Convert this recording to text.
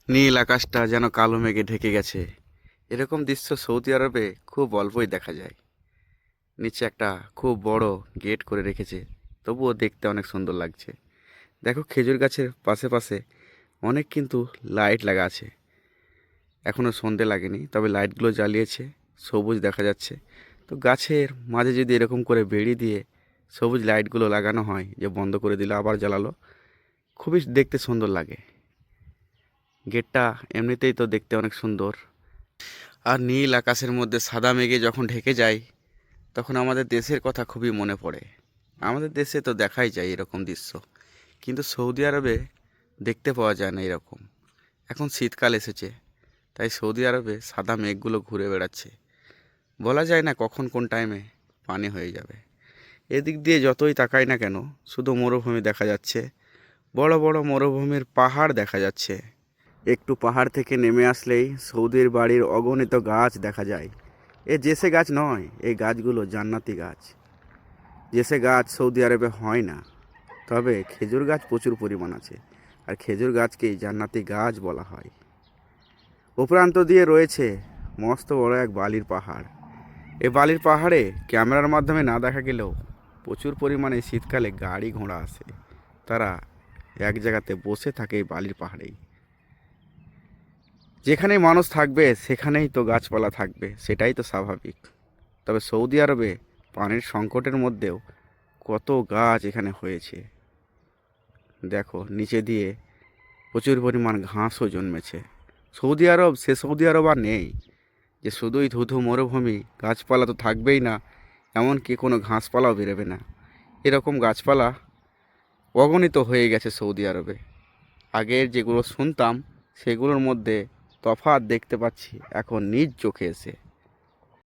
নীল আকাশটা যেন কালো মেঘে ঢেকে গেছে। এরকম দৃশ্য সৌদি আরবে খুব অল্পই দেখা যায়। নিচে একটা খুব বড় গেট করে রেখেছে, তবুও দেখতে অনেক সুন্দর লাগছে। দেখো খেজুর গাছের পাশে পাশে অনেক কিন্তু লাইট লাগা আছে। এখনও সন্ধে লাগেনি, তবে লাইটগুলো জ্বালিয়েছে, সবুজ দেখা যাচ্ছে। তো গাছের মাঝে যদি এরকম করে বেড়ি দিয়ে সবুজ লাইটগুলো লাগানো হয়, যে বন্ধ করে দিলে আবার জ্বালালো, খুবই দেখতে সুন্দর লাগে। গেটটা এমনিতেই তো দেখতে অনেক সুন্দর। আর নীল আকাশের মধ্যে সাদা মেঘে যখন ঢেকে যায়, তখন আমাদের দেশের কথা খুবই মনে পড়ে। আমাদের দেশে তো দেখাই যায় এরকম দৃশ্য, কিন্তু সৌদি আরবে দেখতে পাওয়া যায় না এরকম। এখন শীতকাল এসেছে, তাই সৌদি আরবে সাদা মেঘগুলো ঘুরে বেড়াচ্ছে। বলা যায় না কখন কোন টাইমে পানি হয়ে যাবে। এদিক দিয়ে যতই তাকাই না কেন, শুধু মরুভূমি দেখা যাচ্ছে। বড় বড় মরুভূমির পাহাড় দেখা যাচ্ছে। একটু পাহাড় থেকে নেমে আসলেই সৌদির বাড়ির অগণিত গাছ দেখা যায়। এ জেসে গাছ নয়, এই গাছগুলো জান্নাতি গাছ। জেসে গাছ সৌদি আরবে হয় না, তবে খেজুর গাছ প্রচুর পরিমাণ আছে, আর খেজুর গাছকেই জান্নাতি গাছ বলা হয়। উপরান্ত দিয়ে রয়েছে মস্ত বড় এক বালির পাহাড়। এই বালির পাহাড়ে ক্যামেরার মাধ্যমে না দেখা গেলেও প্রচুর পরিমাণে শীতকালে গাড়ি ঘোড়া আসে। তারা এক জায়গাতে বসে থাকে এই বালির পাহাড়েই। যেখানেই মানুষ থাকবে সেখানেই তো গাছপালা থাকবে, সেটাই তো স্বাভাবিক। তবে সৌদি আরবে পানির সংকটের মধ্যেও কত গাছ এখানে হয়েছে। দেখো নিচে দিয়ে প্রচুর পরিমাণ ঘাসও জন্মেছে। সৌদি আরব সে সৌদি আরব আর নেই যে শুধুই ধুধু মরুভূমি, গাছপালা তো থাকবেই না, এমনকি কোনো ঘাসপালাও বেরোবে না। এরকম গাছপালা অগণিত হয়ে গেছে সৌদি আরবে। আগের যেগুলো শুনতাম সেগুলোর মধ্যে তফাৎ দেখতে পাচ্ছি এখন নিজ চোখে এসে।